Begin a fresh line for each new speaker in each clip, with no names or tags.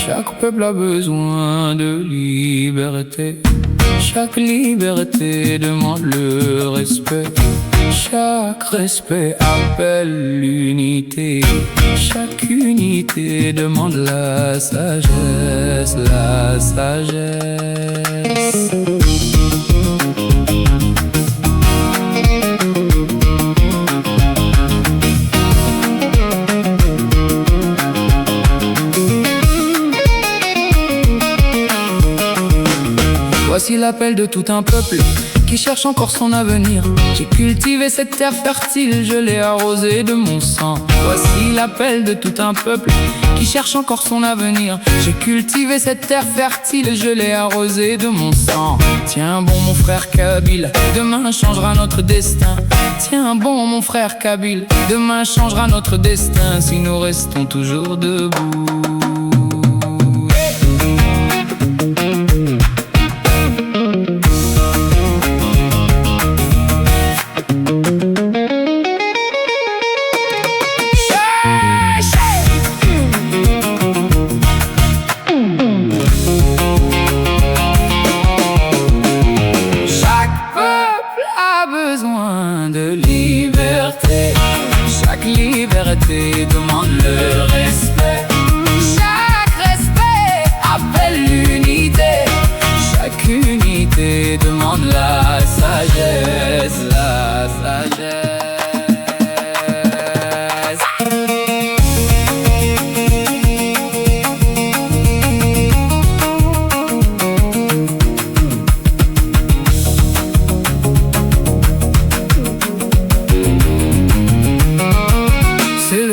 Chaque peuple a besoin de liberté. Chaque liberté demande le respect. Chaque respect appelle l'unité. Chaque unité demande la sagesse, la sagesse. Voici l'appel de tout un peuple qui cherche encore son avenir. J'ai cultivé cette terre fertile, je l'ai arrosée de mon sang. Voici l'appel de tout un peuple qui cherche encore son avenir. J'ai cultivé cette terre fertile, je l'ai arrosée de mon sang. Tiens bon mon frère Kabyle, demain changera notre destin. Tiens bon mon frère Kabyle, demain changera notre destin si nous restons toujours debout. De liberté, chaque liberté demande le respect. Chaque respect appelle l'unité. Chaque unité demande la sagesse, la sagesse.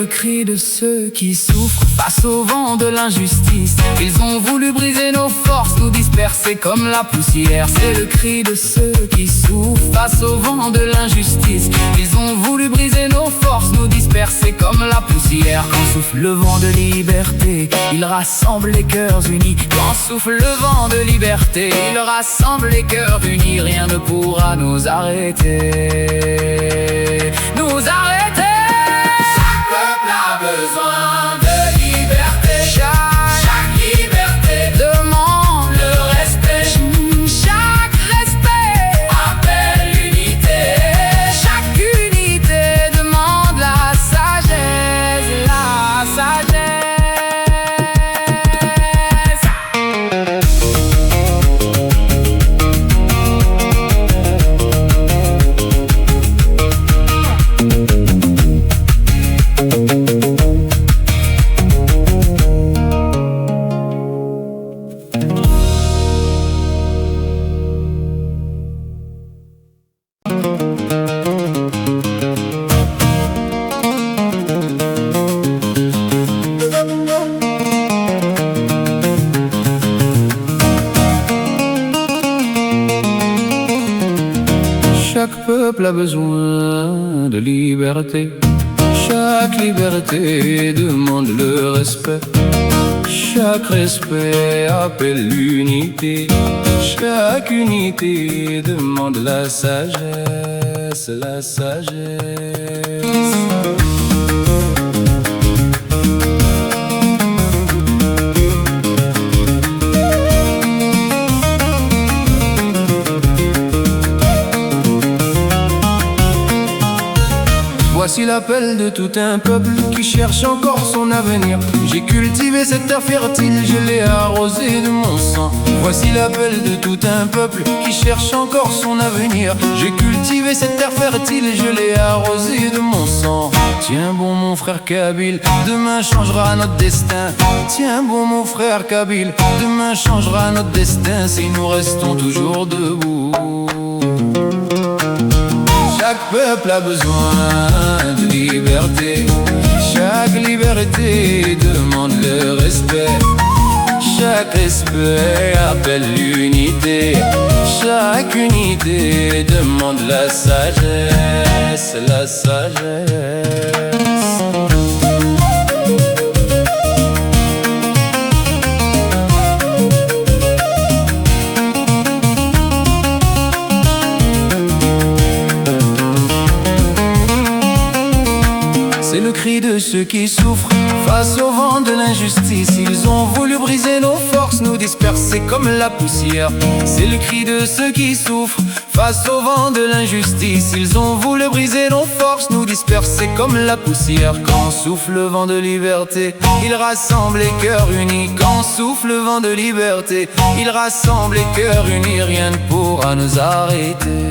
Cri de ceux qui souffrent face au vent de l'injustice. Ils ont voulu briser nos forces, nous disperser comme la poussière. C'est le cri de ceux qui souffrent face au vent de l'injustice. Ils ont voulu briser nos forces, nous disperser comme la poussière. Quand souffle le vent de liberté, il rassemble les cœurs unis. Quand souffle le vent de liberté, il rassemble les cœurs unis. Rien ne pourra nous arrêter, nous arrêter. Besoin de liberté. Chaque liberté demande le respect. Chaque respect appelle l'unité. Chaque unité demande la sagesse, la sagesse. Chaque peuple a besoin de liberté. Chaque liberté demande le respect. Chaque respect appelle l'unité. Chaque unité demande la sagesse, la sagesse. Voici l'appel de tout un peuple qui cherche encore son avenir. J'ai cultivé cette terre fertile, je l'ai arrosée de mon sang. Voici l'appel de tout un peuple qui cherche encore son avenir. J'ai cultivé cette terre fertile, je l'ai arrosée de mon sang. Tiens bon mon frère Kabyle, demain changera notre destin. Tiens bon mon frère Kabyle, demain changera notre destin si nous restons toujours debout. Chaque peuple a besoin de liberté. Chaque liberté demande le respect. Chaque respect appelle l'unité. Chaque unité demande la sagesse, la sagesse. ceux qui souffrent face au vent de l'injustice. Ils ont voulu briser nos forces, nous disperser comme la poussière. C'est le cri de ceux qui souffrent face au vent de l'injustice. Ils ont voulu briser nos forces, nous disperser comme la poussière. Quand souffle le vent de liberté, il rassemble les cœurs unis. Quand souffle le vent de liberté, il rassemble les cœurs unis. Rien ne pourra nous arrêter,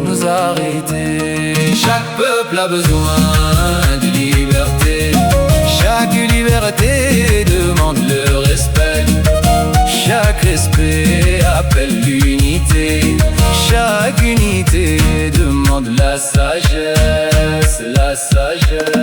nous arrêter. Chaque peuple a besoin de liberté. Chaque liberté demande le respect. Chaque respect appelle l'unité. Chaque unité demande la sagesse, la sagesse.